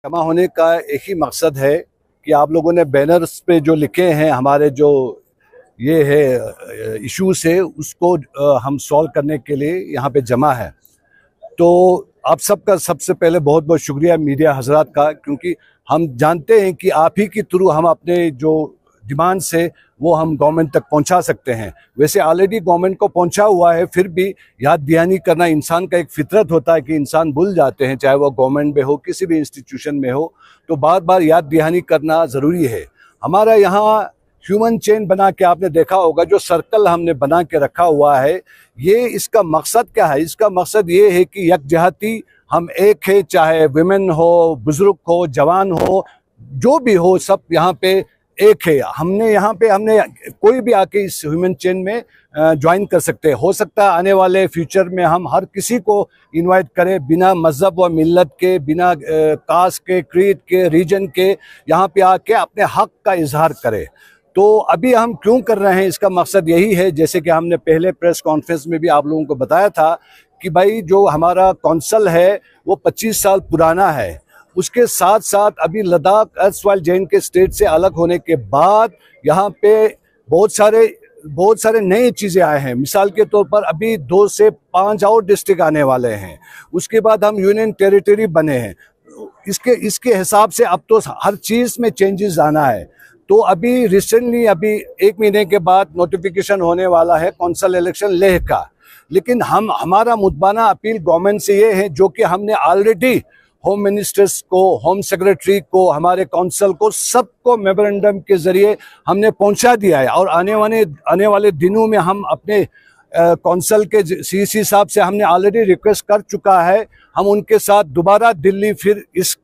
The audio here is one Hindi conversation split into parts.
जमा होने का एक ही मकसद है कि आप लोगों ने बैनर्स पे जो लिखे हैं हमारे जो ये है इश्यूज है उसको हम सॉल्व करने के लिए यहाँ पे जमा है। तो आप सबका सबसे पहले बहुत बहुत शुक्रिया मीडिया हजरात का, क्योंकि हम जानते हैं कि आप ही के थ्रू हम अपने जो डिमांड से वो हम गवर्नमेंट तक पहुंचा सकते हैं। वैसे ऑलरेडी गवर्नमेंट को पहुंचा हुआ है, फिर भी याद दहानी करना इंसान का एक फितरत होता है कि इंसान भूल जाते हैं, चाहे वो गवर्नमेंट में हो किसी भी इंस्टीट्यूशन में हो, तो बार बार याद दहानी करना ज़रूरी है। हमारा यहाँ ह्यूमन चेन बना के आपने देखा होगा, जो सर्कल हमने बना के रखा हुआ है, ये इसका मकसद क्या है? इसका मकसद ये है कि यकजहती हम एक है, चाहे विमेन हो, बुजुर्ग हो, जवान हो, जो भी हो, सब यहाँ पे एक है। हमने यहाँ पे कोई भी आके इस ह्यूमन चेन में ज्वाइन कर सकते हैं। हो सकता है आने वाले फ्यूचर में हम हर किसी को इनवाइट करें, बिना मजहब व मिल्लत के, बिना कास्ट के, क्रीड के, रीजन के, यहाँ पे आके अपने हक का इजहार करें। तो अभी हम क्यों कर रहे हैं, इसका मकसद यही है, जैसे कि हमने पहले प्रेस कॉन्फ्रेंस में भी आप लोगों को बताया था कि भाई जो हमारा कौंसल है वो 25 साल पुराना है। उसके साथ साथ अभी लद्दाख अर्सवाइल जे.एंड.के स्टेट से अलग होने के बाद यहाँ पे बहुत सारे नई चीज़ें आए हैं। मिसाल के तौर पर अभी 2 से 5 और डिस्ट्रिक्ट आने वाले हैं। उसके बाद हम यूनियन टेरिटरी बने हैं। इसके हिसाब से अब तो हर चीज़ में चेंजेस आना है। तो अभी रिसेंटली अभी 1 महीने के बाद नोटिफिकेशन होने वाला है कौंसल इलेक्शन लेह का। लेकिन हमारा मुतबाना अपील गवर्नमेंट से ये है, जो कि हमने ऑलरेडी होम मिनिस्टर्स को, होम सेक्रेटरी को, हमारे काउंसिल को, सबको मेमोरेंडम के जरिए हमने पहुंचा दिया है। और आने वाले दिनों में हम अपने काउंसिल के सीसी साहब से हमने ऑलरेडी रिक्वेस्ट कर चुका है। हम उनके साथ दोबारा दिल्ली फिर इस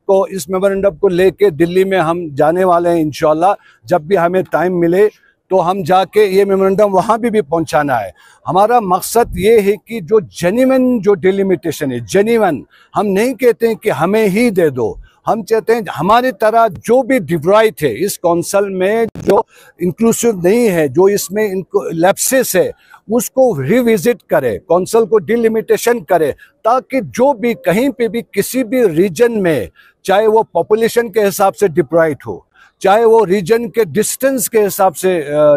मेमोरेंडम को लेके दिल्ली में हम जाने वाले हैं इंशाल्लाह। जब भी हमें टाइम मिले तो हम जाके ये मेमोरेंडम वहाँ भी पहुँचाना है। हमारा मकसद ये है कि जो जेन्युइन जो डिलिमिटेशन है, जेन्युइन, हम नहीं कहते हैं कि हमें ही दे दो। हम चाहते हैं हमारी तरह जो भी डिवाइड है इस काउंसिल में, जो इंक्लूसिव नहीं है, जो इसमें इनको लैप्सेस है, उसको रिविजिट करे, काउंसिल को डिलिमिटेशन करे, ताकि जो भी कहीं पे भी किसी भी रीजन में, चाहे वो पॉपुलेशन के हिसाब से डिप्राइड हो, चाहे वो रीजन के डिस्टेंस के हिसाब से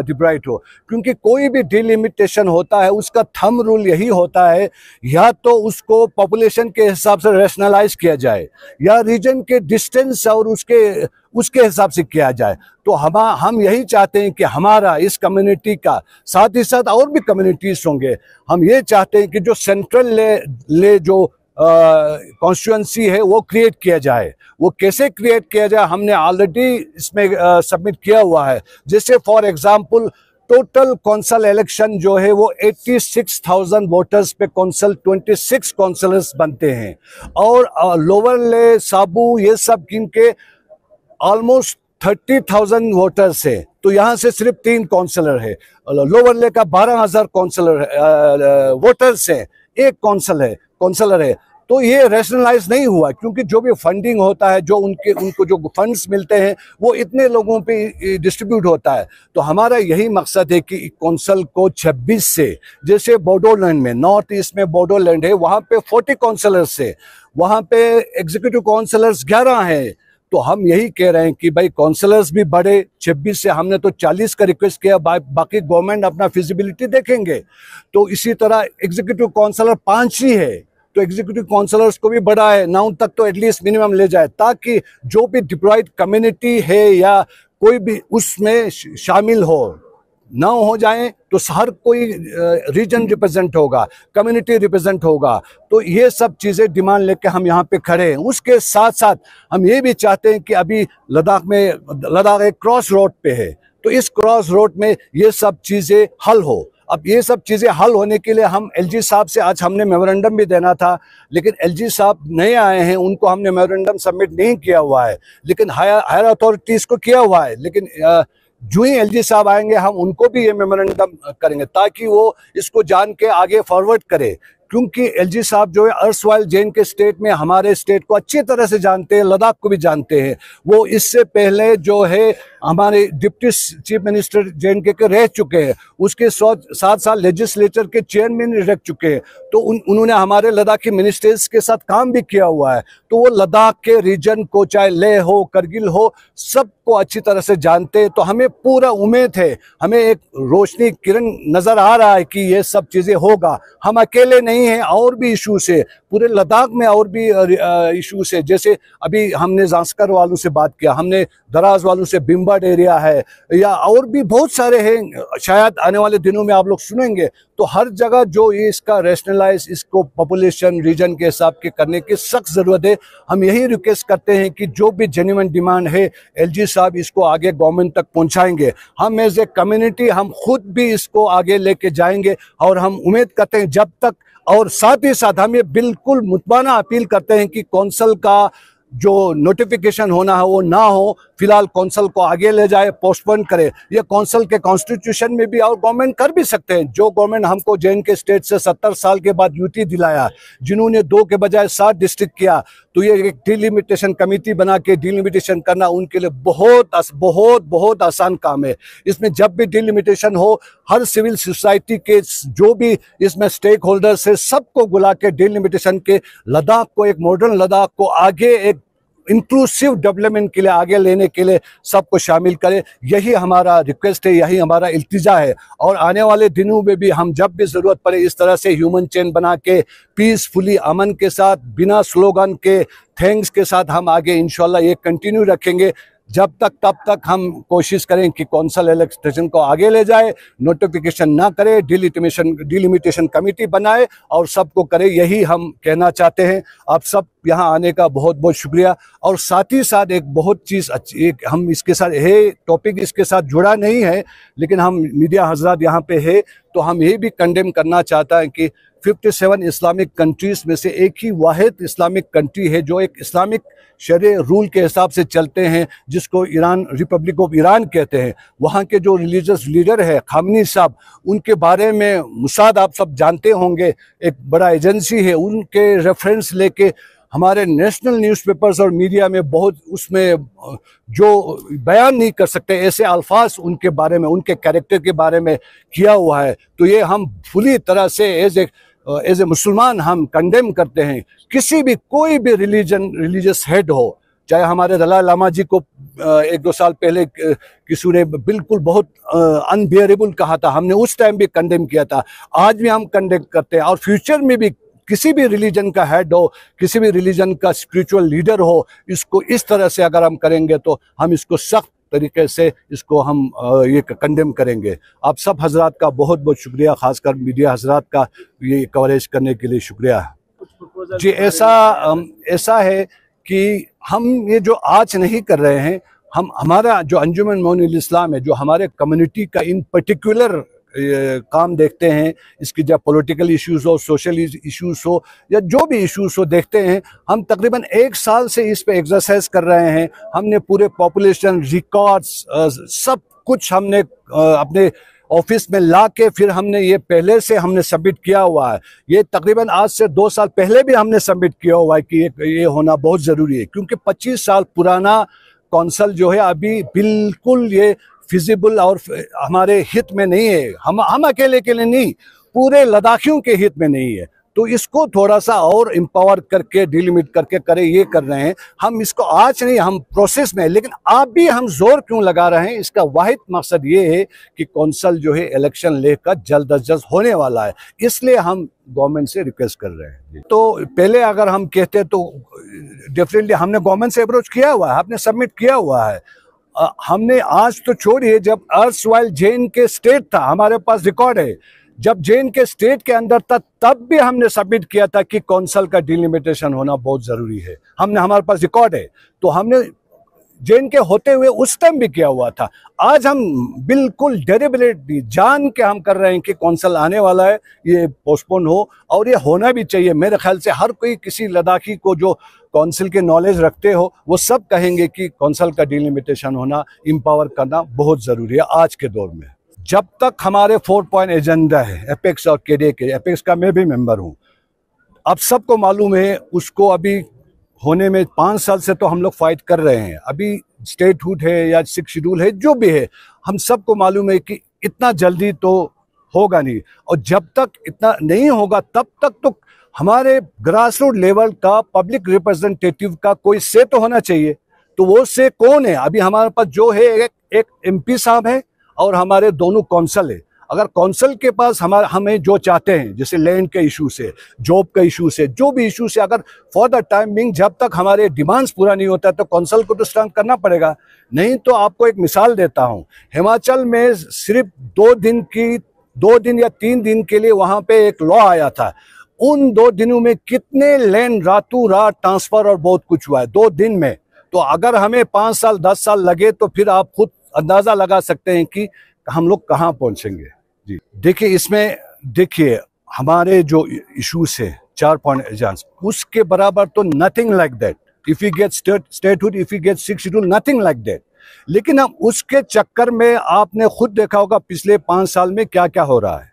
डिप्राइड हो, क्योंकि कोई भी डिलिमिटेशन होता है उसका थंब रूल यही होता है, या तो उसको पॉपुलेशन के हिसाब से रैशनलाइज किया जाए या रीजन के डिस्टेंस और उसके हिसाब से किया जाए। तो हम यही चाहते हैं कि हमारा इस कम्युनिटी का, साथ ही साथ और भी कम्युनिटीज होंगे, हम ये चाहते हैं कि जो सेंट्रल ले जो कॉन्स्टिट्यूएंसी है वो क्रिएट किया जाए। वो कैसे क्रिएट किया जाए हमने ऑलरेडी इसमें सबमिट किया हुआ है। जैसे for example total council election जो है वो 86,000 वोटर्स पे कौंसल 26 काउंसलर्स बनते हैं, और लोअर ले, साबू, ये सब गिन के ऑलमोस्ट 30,000 वोटर्स है। तो यहाँ से सिर्फ 3 काउंसलर है। लोअर ले का 12,000 काउंसलर वोटर्स है, 1 काउंसलर है। तो ये रैशनलाइज नहीं हुआ, क्योंकि जो भी फंडिंग होता है, जो उनको जो फंड्स मिलते हैं वो इतने लोगों पे डिस्ट्रीब्यूट होता है। तो हमारा यही मकसद है कि काउंसिल को 26 से, जैसे बोडोलैंड में, नॉर्थ ईस्ट में बोडोलैंड है, वहाँ पे 40 काउंसलर्स है, वहाँ पे एग्जीक्यूटिव काउंसलर्स 11 हैं। तो हम यही कह रहे हैं कि भाई काउंसलर्स भी बढ़े। 26 से हमने तो 40 का रिक्वेस्ट किया, बाकी गवर्नमेंट अपना फिजिबिलिटी देखेंगे। तो इसी तरह एग्जीक्यूटिव काउंसलर 5 ही है, तो एग्जीक्यूटिव काउंसलर्स को भी बढ़ाए, 9 तक तो एटलीस्ट मिनिमम ले जाए, ताकि जो भी डिप्राइड कम्युनिटी है या कोई भी उसमें शामिल हो। ना हो जाएं तो हर कोई रीजन रिप्रेजेंट होगा, कम्युनिटी रिप्रेजेंट होगा। तो ये सब चीज़ें डिमांड लेके हम यहाँ पे खड़े हैं। उसके साथ साथ हम ये भी चाहते हैं कि अभी लद्दाख एक क्रॉस रोड पे है, तो इस क्रॉस रोड में ये सब चीज़ें हल हो। अब ये सब चीज़ें हल होने के लिए हम एलजी साहब से आज हमने मेमोरेंडम भी देना था, लेकिन एलजी साहब नए आए हैं, उनको हमने मेमोरेंडम सबमिट नहीं किया हुआ है, लेकिन हायर अथॉरिटीज़ को किया हुआ है। लेकिन जो ही एलजी साहब आएंगे हम उनको भी ये मेमोरेंडम करेंगे ताकि वो इसको जान के आगे फॉरवर्ड करे, क्योंकि एलजी साहब जो है अर्सवाइल जे.एंड.के स्टेट में हमारे स्टेट को अच्छी तरह से जानते हैं, लद्दाख को भी जानते हैं। वो इससे पहले जो है हमारे डिप्टी चीफ मिनिस्टर जे.एंड.के के रह चुके हैं, उसके 7 साल लेजिस्लेचर के चेयरमैन रह चुके हैं। तो उन्होंने हमारे लद्दाखी मिनिस्टर्स के साथ काम भी किया हुआ है। तो वो लद्दाख के रीजन को, चाहे लेह हो, करगिल हो, सबको अच्छी तरह से जानते हैं। तो हमें पूरा उम्मीद है, हमें एक रोशनी किरण नजर आ रहा है कि ये सब चीजें होगा। हम अकेले नहीं हैं, और भी इशूज है पूरे लद्दाख में, और भी इशूज है। जैसे अभी हमने जांस्कर वालों से बात किया, हमने दराज वालों से, बिम्बड एरिया है, या और भी बहुत सारे हैं, शायद आने वाले दिनों में आप लोग सुनेंगे। तो हर जगह जो ये इसका रैशनलाइज, इसको पॉपुलेशन रीजन के हिसाब के करने की सख्त ज़रूरत है। हम यही रिक्वेस्ट करते हैं कि जो भी जेन्युइन डिमांड है एलजी साहब इसको आगे गवर्नमेंट तक पहुंचाएंगे। हम एज ए कम्युनिटी हम खुद भी इसको आगे लेके जाएंगे, और हम उम्मीद करते हैं जब तक, और साथ ही साथ हम ये बिल्कुल मुतबाना अपील करते हैं कि कौंसल का जो नोटिफिकेशन होना है वो ना हो, फिलहाल कौंसल को आगे ले जाए, पोस्टपोन करे। ये कौंसल के कॉन्स्टिट्यूशन में भी और गवर्नमेंट कर भी सकते हैं। जो गवर्नमेंट हमको जे.एंड.के स्टेट से 70 साल के बाद यूटी दिलाया, जिन्होंने 2 के बजाय 7 डिस्ट्रिक्ट किया, तो ये एक डिलिमिटेशन कमेटी बना के डिलिमिटेशन करना उनके लिए बहुत आसान काम है। इसमें जब भी डिलिमिटेशन हो, हर सिविल सोसाइटी के जो भी इसमें स्टेक होल्डर्स है, सबको बुला के डिलिमिटेशन के लद्दाख को, एक मॉडर्न लद्दाख को आगे एक इंक्लूसिव डेवलपमेंट के लिए आगे लेने के लिए सबको शामिल करें। यही हमारा रिक्वेस्ट है, यही हमारा इल्तिजा है। और आने वाले दिनों में भी हम जब भी ज़रूरत पड़े इस तरह से ह्यूमन चेन बना के पीसफुली, अमन के साथ, बिना स्लोगन के, थैंक्स के साथ हम आगे इंशाल्लाह ये कंटिन्यू रखेंगे। जब तक तब तक हम कोशिश करें कि कौंसल इलेक्शन को आगे ले जाए, नोटिफिकेशन ना करे, डिलिमिटेशन कमेटी बनाए और सबको करे। यही हम कहना चाहते हैं। आप सब यहाँ आने का बहुत बहुत शुक्रिया। और साथ ही साथ एक बहुत चीज़ अच्छी, एक हम इसके साथ है, टॉपिक इसके साथ जुड़ा नहीं है, लेकिन हम मीडिया हजरात यहाँ पे है, तो हम ये भी कंडेम करना चाहता है कि 57 इस्लामिक कंट्रीज़ में से एक ही वाहिद इस्लामिक कंट्री है जो एक इस्लामिक शरीय रूल के हिसाब से चलते हैं, जिसको ईरान, रिपब्लिक ऑफ ईरान कहते हैं। वहाँ के जो रिलीजियस लीडर है खामनी साहब, उनके बारे में मुसाद आप सब जानते होंगे, एक बड़ा एजेंसी है, उनके रेफरेंस लेके हमारे नेशनल न्यूज़पेपर्स और मीडिया में बहुत उसमें जो बयान नहीं कर सकते ऐसे अल्फाज उनके बारे में, उनके कैरेक्टर के बारे में किया हुआ है। तो ये हम पूरी तरह से एज ए मुसलमान हम कंडेम करते हैं। किसी भी, कोई भी रिलीजियस हेड हो, चाहे हमारे दलाई लामा जी को 1-2 साल पहले किसी ने बिल्कुल बहुत अनबियरेबल कहा था, हमने उस टाइम भी कंडेम किया था, आज भी हम कंडेम करते हैं। और फ्यूचर में भी किसी भी रिलीजन का हेड हो, किसी भी रिलीजन का स्पिरिचुअल लीडर हो, इसको इस तरह से अगर हम करेंगे तो हम इसको सख्त तरीके से इसको हम ये कंडेम करेंगे। आप सब हजरात का बहुत बहुत शुक्रिया, खासकर मीडिया हजरात का ये कवरेज करने के लिए शुक्रिया जी। ऐसा है कि हम ये जो आज नहीं कर रहे हैं, हमारा जो अंजुमन मोमिनीन इस्लाम है, जो हमारे कम्युनिटी का इन पर्टिकुलर काम देखते हैं, इसकी जब पॉलिटिकल इश्यूज हो, सोशल इश्यूज हो, या जो भी इश्यूज हो देखते हैं, हम तकरीबन 1 साल से इस पे एक्सरसाइज कर रहे हैं। हमने पूरे पॉपुलेशन रिकॉर्ड्स सब कुछ हमने अपने ऑफिस में ला के फिर हमने ये पहले से हमने सबमिट किया हुआ है। ये तकरीबन आज से 2 साल पहले भी हमने सबमिट किया हुआ है कि ये होना बहुत ज़रूरी है, क्योंकि 25 साल पुराना कौंसल जो है अभी बिल्कुल ये फिजिबल और हमारे हित में नहीं है। हम अकेले के लिए नहीं, पूरे लद्दाखियों के हित में नहीं है। तो इसको थोड़ा सा और एम्पावर करके, डिलिमिट करके करे, ये कर रहे हैं हम। इसको आज नहीं, हम प्रोसेस में, लेकिन आप भी हम जोर क्यों लगा रहे हैं, इसका वाहिद मकसद ये है कि कौंसल जो है इलेक्शन लेकर जल्द अज जल्द होने वाला है, इसलिए हम गवर्नमेंट से रिक्वेस्ट कर रहे हैं। तो पहले अगर हम कहते तो डेफिनेटली हमने गवर्नमेंट से अप्रोच किया हुआ है, आपने सबमिट किया हुआ है, हमने आज तो छोड़िए, जब अर्सवाइल जेएन के स्टेट था, हमारे पास रिकॉर्ड है, जब जेएन के स्टेट के अंदर था तब भी हमने सबमिट किया था कि कौंसल का डिलिमिटेशन होना बहुत जरूरी है। हमारे पास रिकॉर्ड है, तो हमने जेएन के होते हुए उस टाइम भी किया हुआ था। आज हम बिल्कुल डेलिबरेटली जान के हम कर रहे हैं कि कौंसल आने वाला है, ये पोस्टपोन हो, और ये होना भी चाहिए। मेरे ख्याल से हर कोई किसी लद्दाखी को जो कौंसिल के नॉलेज रखते हो वो सब कहेंगे कि कौंसल का डिलिमिटेशन होना, एम्पावर करना बहुत ज़रूरी है आज के दौर में। जब तक हमारे 4 पॉइंट एजेंडा है एपेक्स और केडे के, एपेक्स का मैं भी मेंबर हूँ, अब सबको मालूम है उसको अभी होने में 5 साल से तो हम लोग फाइट कर रहे हैं। अभी स्टेटहुड है या 6 शेड्यूल है, जो भी है, हम सबको मालूम है कि इतना जल्दी तो होगा नहीं, और जब तक इतना नहीं होगा तब तक तो हमारे ग्रास रूट लेवल का पब्लिक रिप्रेजेंटेटिव का कोई से तो होना चाहिए। तो वो से कौन है? अभी हमारे पास जो है एक एमपी साहब है और हमारे दोनों कौंसल है। अगर कौंसल के पास हमें जो चाहते हैं, जैसे लैंड के इशू से, जॉब का इशू से, जो भी इशू से, अगर फॉर द टाइम बिंग जब तक हमारे डिमांड्स पूरा नहीं होता तो कौंसल को तो स्ट्रांग करना पड़ेगा। नहीं तो आपको एक मिसाल देता हूं, हिमाचल में सिर्फ 2 दिन या 3 दिन के लिए वहां पे एक लॉ आया था। उन 2 दिनों में कितने लैंड रातों रात ट्रांसफर और बहुत कुछ हुआ है 2 दिन में। तो अगर हमें 5 साल 10 साल लगे तो फिर आप खुद अंदाजा लगा सकते हैं कि हम लोग कहाँ पहुंचेंगे। जी देखिए, इसमें देखिए हमारे जो इश्यूज है 4 पॉइंट एजेंडा, उसके बराबर तो nothing like that. If you get statehood, if you get 6 schedule, nothing like that. लेकिन हम उसके चक्कर में, आपने खुद देखा होगा पिछले 5 साल में क्या क्या हो रहा है,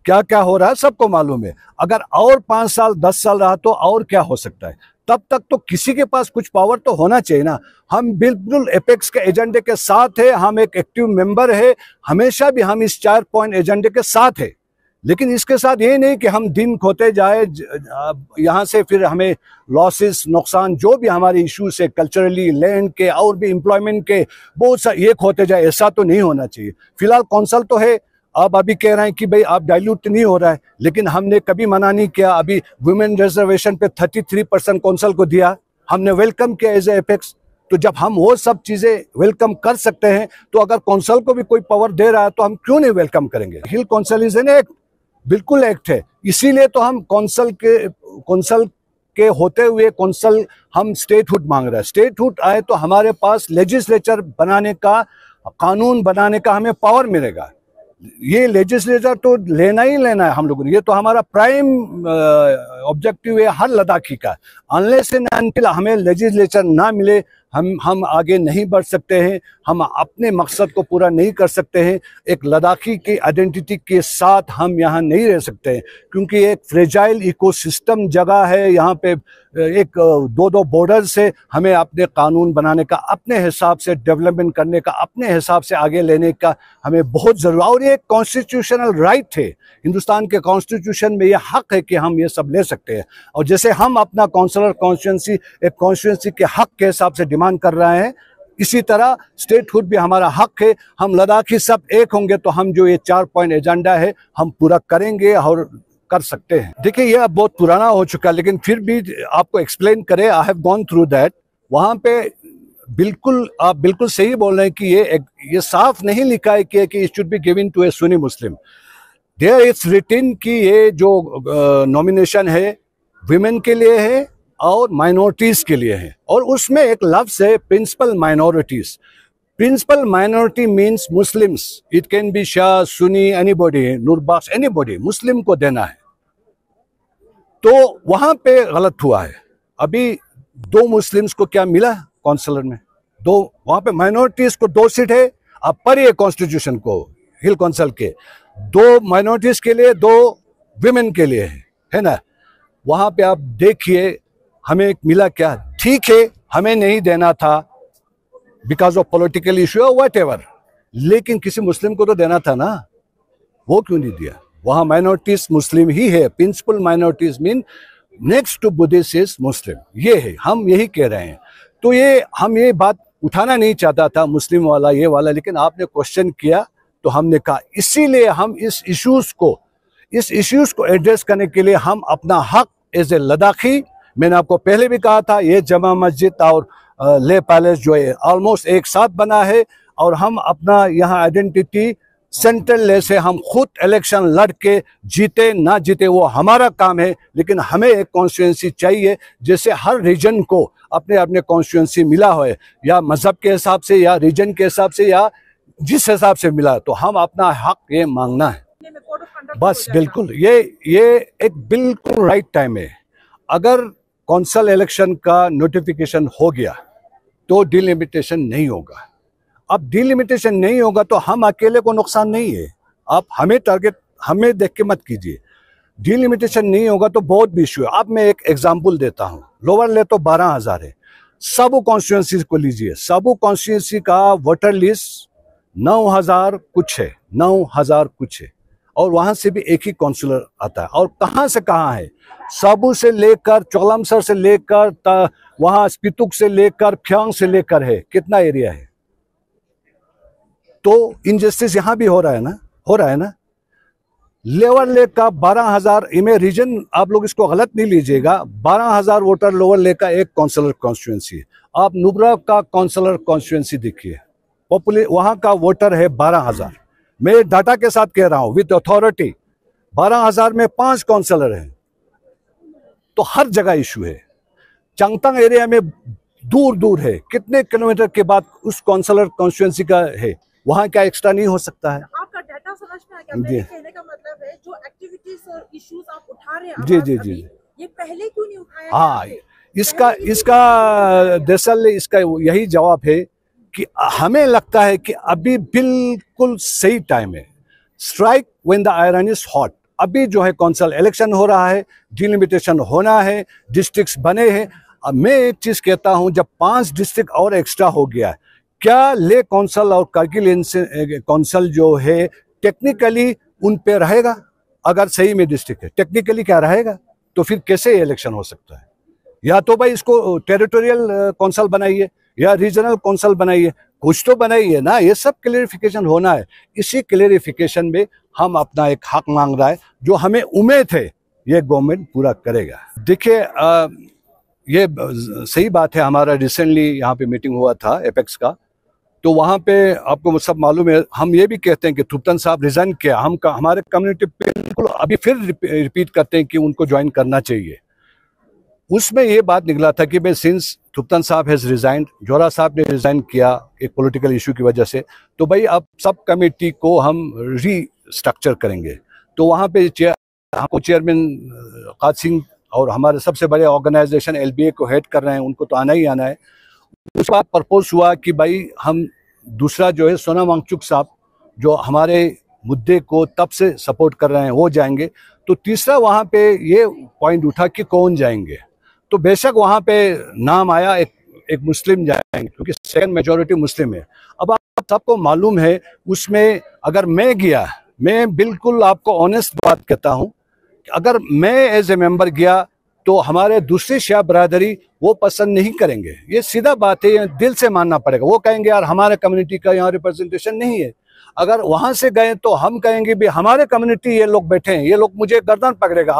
क्या क्या हो रहा है सबको मालूम है। अगर और 5 साल 10 साल रहा तो और क्या हो सकता है। तब तक तो किसी के पास कुछ पावर तो होना चाहिए ना। हम बिल्कुल एपेक्स के एजेंडे के साथ है, हम एक एक्टिव मेंबर है, हमेशा भी हम इस 4 पॉइंट एजेंडे के साथ है। लेकिन इसके साथ ये नहीं कि हम दिन खोते जाए, यहाँ से फिर हमें लॉसेस, नुकसान, जो भी हमारे इश्यूज है कल्चरली, लैंड के और भी एम्प्लॉयमेंट के, बहुत सा ये खोते जाए, ऐसा तो नहीं होना चाहिए। फिलहाल कौंसल तो है, आप अभी कह रहे हैं कि भाई आप डाइल्यूट नहीं हो रहा है, लेकिन हमने कभी मना नहीं किया। अभी वुमेन रिजर्वेशन पे 33% कौंसल को दिया, हमने वेलकम किया एज ए एपेक्स। तो जब हम वो सब चीजें वेलकम कर सकते हैं, तो अगर कौंसल को भी कोई पावर दे रहा है तो हम क्यों नहीं वेलकम करेंगे। हिल कौंसल इज एन एक्ट, बिल्कुल एक्ट है। इसीलिए तो हम कौंसल के होते हुए कौंसल हम स्टेटहुड मांग रहे हैं। स्टेटहुड आए तो हमारे पास लेजिस्लेचर बनाने का, कानून बनाने का हमें पावर मिलेगा। ये लेजिस्लेचर तो लेना ही लेना है हम लोगों ने, ये तो हमारा प्राइम ऑब्जेक्टिव है हर लद्दाखी का। अनलेस एंड अनटिल हमें लेजिस्लेचर ना मिले हम आगे नहीं बढ़ सकते हैं, हम अपने मकसद को पूरा नहीं कर सकते हैं। एक लद्दाखी की आइडेंटिटी के साथ हम यहाँ नहीं रह सकते हैं, क्योंकि एक फ्रेजाइल इकोसिस्टम जगह है यहाँ पे। एक 2 बॉर्डर्स है, हमें अपने कानून बनाने का, अपने हिसाब से डेवलपमेंट करने का, अपने हिसाब से आगे लेने का हमें बहुत जरूर। और ये कॉन्स्टिट्यूशनल राइट है, हिंदुस्तान के कॉन्स्टिट्यूशन में ये हक है कि हम ये सब ले सकते हैं। और जैसे हम अपना काउंसलर कॉन्स्टिट्यूंसी के हक के हिसाब से डिमांड कर रहे हैं, इसी तरह स्टेटहुड भी हमारा हक है। हम लद्दाखी सब एक होंगे तो हम जो ये 4 पॉइंट एजेंडा है हम पूरा करेंगे और कर सकते हैं। देखिए, ये अब बहुत पुराना हो चुका है, लेकिन फिर भी आपको एक्सप्लेन करें, I have gone through that. वहां पे बिल्कुल आप बिल्कुल सही बोल रहे हैं कि ये साफ नहीं लिखा है कि it should be given to a Sunni Muslim. There it's written कि ये जो नॉमिनेशन है विमेन के लिए है और माइनॉरिटीज के लिए है, और उसमें एक लफ्ज है principal minorities. Principal minority means Muslims, it can be Shia, Sunni, anybody, Noorbakhsh, anybody, Muslim को देना है। तो वहां पे गलत हुआ है। अभी 2 मुस्लिम्स को क्या मिला काउंसलर में, 2, वहां पे माइनॉरिटीज को 2 सीट है। अब पढ़िए कॉन्स्टिट्यूशन को, हिल काउंसिल के 2 माइनॉरिटीज के लिए, 2 विमेन के लिए है ना। वहां पे आप देखिए हमें मिला क्या। ठीक है, हमें नहीं देना था बिकॉज ऑफ पॉलिटिकल इश्यू और व्हाटएवर, लेकिन किसी मुस्लिम को तो देना था ना, वो क्यों नहीं दिया। वहां माइनॉरिटीज मुस्लिम ही है। Principal minorities mean next to Buddhist is Muslim, ये है, हम यही कह रहे हैं। तो हम ये बात उठाना नहीं चाहता था मुस्लिम वाला ये वाला, लेकिन आपने क्वेश्चन किया तो हमने कहा। इसीलिए हम इस इश्यूज को एड्रेस करने के लिए हम अपना हक एज ए लद्दाखी, मैंने आपको पहले भी कहा था, ये जमा मस्जिद और ले पैलेस जो है ऑलमोस्ट एक साथ बना है, और हम अपना यहाँ आइडेंटिटी सेंट्रल ले से हम खुद इलेक्शन लड़ के जीते ना जीते वो हमारा काम है, लेकिन हमें एक कॉन्स्टिट्यूंसी चाहिए जैसे हर रीजन को अपने अपने कॉन्स्टिट्यूंसी मिला हो, या मजहब के हिसाब से या रीजन के हिसाब से या जिस हिसाब से मिला, तो हम अपना हक ये मांगना है बस। बिल्कुल ये एक बिल्कुल राइट टाइम है। अगर कौंसल इलेक्शन का नोटिफिकेशन हो गया तो डिलिमिटेशन नहीं होगा। अब डिलिमिटेशन नहीं होगा तो हम अकेले को नुकसान नहीं है। आप हमें टारगेट हमें देख के मत कीजिए। डिलिमिटेशन नहीं होगा तो बहुत भी इशू है। अब मैं एक एग्जांपल देता हूं। लोअर ले तो 12,000 है। सब कॉन्स्टिट्यूंसी को लीजिए, सब कॉन्स्टिट्यूंसी का वोटर लिस्ट 9,000 कुछ है, 9,000 कुछ है, और वहां से भी एक ही काउंसलर आता है। और कहां से कहां है, साबू से लेकर चौलमसर से लेकर वहां स्पितुक से लेकर फ्यांग से लेकर है, कितना एरिया है। तो इनजस्टिस यहां भी हो रहा है ना। लोअर लेक का 12,000 इमे रीजन, आप लोग इसको गलत नहीं लीजिएगा, 12,000 वोटर लोअर लेक का एक काउंसलर कॉन्स्टिट्यूंसी। आप नुब्रा का काउंसलर कॉन्स्टिट्यूंसी देखिए, वहां का वोटर है 12,000। मैं डाटा के साथ कह रहा हूं विद अथॉरिटी, 12,000 में 5 काउंसलर हैं। तो हर जगह इशू है। चंगतंग एरिया में दूर दूर है, कितने किलोमीटर के बाद उस काउंसलर कॉन्स्टिट्यूंसी का है, वहां क्या एक्स्ट्रा नहीं हो सकता है। आपका डाटा समझ में आ गया। मेरे कहने का मतलब है जो एक्टिविटीज और इश्यूज आप उठा रहे हैं जी, ये पहले क्यों नहीं उठाया? हाँ, इसका दरअसल इसका यही जवाब है कि हमें लगता है कि अभी बिल्कुल सही टाइम है। Strike when the iron is hot. अभी जो है कौंसल इलेक्शन हो रहा है, डिलिमिटेशन होना है, डिस्ट्रिक्ट्स बने हैं। अब मैं एक चीज कहता हूं, जब 5 डिस्ट्रिक्ट और एक्स्ट्रा हो गया, क्या ले कौंसल और कारगिल कौंसल जो है टेक्निकली उन पे रहेगा? अगर सही में डिस्ट्रिक्ट है, टेक्निकली क्या रहेगा? तो फिर कैसे इलेक्शन हो सकता है? या तो भाई इसको टेरिटोरियल कौंसल बनाइए या रीजनल कौंसल बनाइए, कुछ तो बनाइए ना। ये सब क्लेरिफिकेशन होना है। इसी क्लेरिफिकेशन में हम अपना एक हक मांग रहा है, जो हमें उम्मीद है ये गवर्नमेंट पूरा करेगा। देखिए, ये सही बात है। हमारा रिसेंटली यहाँ पे मीटिंग हुआ था एपेक्स का, तो वहाँ पे आपको सब मालूम है, हम ये भी कहते हैं कि थुप्तन साहब रिजाइन किया। हमारे कम्युनिटी बिल्कुल अभी फिर रिपीट करते हैं कि उनको ज्वाइन करना चाहिए। उसमें ये बात निकला था कि भाई सिंस थुप्तन साहब हैज रिजाइंड, जोरा साहब ने रिजाइन किया एक पॉलिटिकल इशू की वजह से, तो भाई अब सब कमेटी को हम रीस्ट्रक्चर करेंगे। तो वहाँ पे हमको चेयरमैन काद सिंह और हमारे सबसे बड़े ऑर्गेनाइजेशन LBA को हेड कर रहे हैं, उनको तो आना ही आना है। उस बात प्रपोज हुआ कि भाई हम दूसरा जो है सोनम वांगचुक साहब, जो हमारे मुद्दे को तब से सपोर्ट कर रहे हैं, वो जाएंगे। तो तीसरा वहाँ पे ये पॉइंट उठा कि कौन जाएंगे। तो बेशक वहाँ पे नाम आया एक मुस्लिम जाएंगे, क्योंकि सेकंड मेजॉरिटी मुस्लिम है। अब आप सबको मालूम है, उसमें अगर मैं गया, मैं बिल्कुल आपको ऑनेस्ट बात कहता हूँ, अगर मैं एज ए मेंबर गया तो हमारे दूसरी शिया बरादरी वो पसंद नहीं करेंगे। ये सीधा बात है, ये दिल से मानना पड़ेगा। वो कहेंगे यार हमारे कम्युनिटी का यहाँ रिप्रेजेंटेशन नहीं है। अगर वहां से गए तो हम कहेंगे भी हमारे कम्युनिटी ये लोग बैठे हैं, ये लोग मुझे गर्दन पकड़ेगा।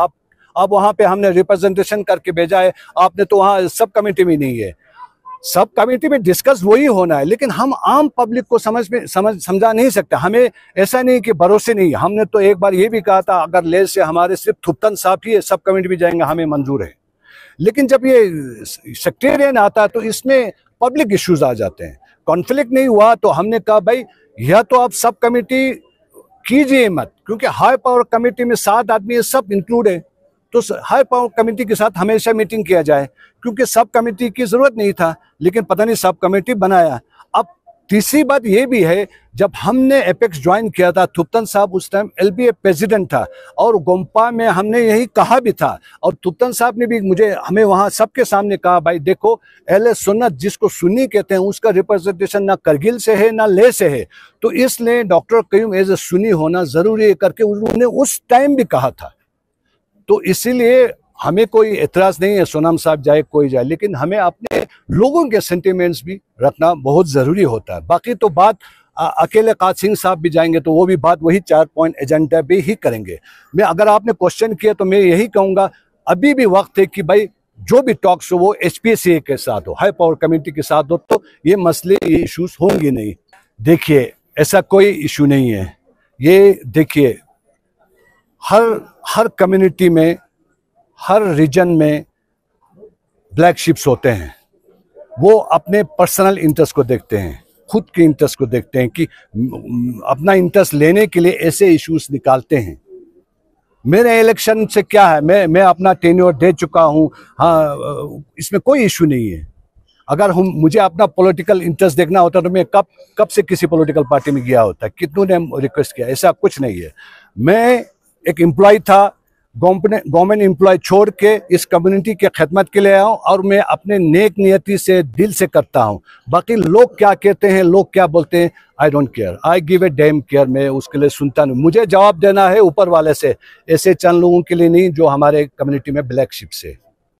आप वहां पे हमने रिप्रेजेंटेशन करके भेजा है, आपने तो वहाँ सब कमेटी में नहीं है। सब कमेटी में डिस्कस वही होना है, लेकिन हम आम पब्लिक को समझा नहीं सकते। हमें ऐसा नहीं कि भरोसे नहीं। हमने तो एक बार ये भी कहा था, अगर ले से हमारे सिर्फ थुप्तन साहब ही सब कमेटी में जाएंगे, हमें मंजूर है। लेकिन जब ये सेक्रेटेरियन आता है तो इसमें पब्लिक इश्यूज आ जाते हैं। कॉन्फ्लिक्ट नहीं हुआ तो हमने कहा भाई यह तो आप सब कमेटी कीजिए मत, क्योंकि हाई पावर कमेटी में 7 आदमी सब इंक्लूड है। तो हाई पावर कमेटी के साथ हमेशा मीटिंग किया जाए, क्योंकि सब कमेटी की जरूरत नहीं था, लेकिन पता नहीं सब कमेटी बनाया। अब तीसरी बात ये भी है, जब हमने एपेक्स ज्वाइन किया था, थुप्तन साहब उस टाइम LBA प्रेसिडेंट था, और गोम्पा में हमने यही कहा भी था, और थुप्तन साहब ने भी हमें वहाँ सबके सामने कहा भाई देखो, अहले सुन्नत जिसको सुन्नी कहते हैं उसका रिप्रेजेंटेशन ना करगिल से है ना ले से है, तो इसलिए doctor Qayyum as a Sunni होना जरूरी है करके उन्होंने उस टाइम भी कहा था। तो इसीलिए हमें कोई एतराज नहीं है सोनम साहब जाए कोई जाए, लेकिन हमें अपने लोगों के सेंटिमेंट्स भी रखना बहुत जरूरी होता है। बाकी तो बात अकेले काद सिंह साहब भी जाएंगे तो वो भी बात वही 4 पॉइंट एजेंडा भी ही करेंगे। मैं अगर आपने क्वेश्चन किया तो मैं यही कहूँगा, अभी भी वक्त है कि भाई जो भी टॉक्स हो वो HPCA के साथ हो, हाई पावर कम्युनिटी के साथ हो, तो ये मसले, ये इश्यूज होंगे नहीं। देखिए ऐसा कोई इशू नहीं है। ये देखिए हर कम्युनिटी में, हर रीजन में ब्लैक शिप्स होते हैं। वो अपने पर्सनल इंटरेस्ट को देखते हैं, खुद के इंटरेस्ट को देखते हैं कि अपना इंटरेस्ट लेने के लिए ऐसे इश्यूज निकालते हैं। मेरे इलेक्शन से क्या है, मैं अपना टेन्योर दे चुका हूँ। हाँ, इसमें कोई इशू नहीं है। अगर मुझे अपना पॉलिटिकल इंटरेस्ट देखना होता तो मैं कब से किसी पॉलिटिकल पार्टी में गया होता, कितनों ने रिक्वेस्ट किया। ऐसा कुछ नहीं है। मैं एक एम्प्लॉय था, गवर्नमेंट एम्प्लॉय छोड़ के इस कम्युनिटी के खिदमत के लिए आया हूँ, और मैं अपने नेक नियति से, दिल से करता हूँ। बाकी लोग क्या कहते हैं, लोग क्या बोलते हैं, I don't care, I give a dam care. मैं उसके लिए सुनता नहीं। मुझे जवाब देना है ऊपर वाले से, ऐसे चंद लोगों के लिए नहीं जो हमारे कम्युनिटी में ब्लैक शिप्स है।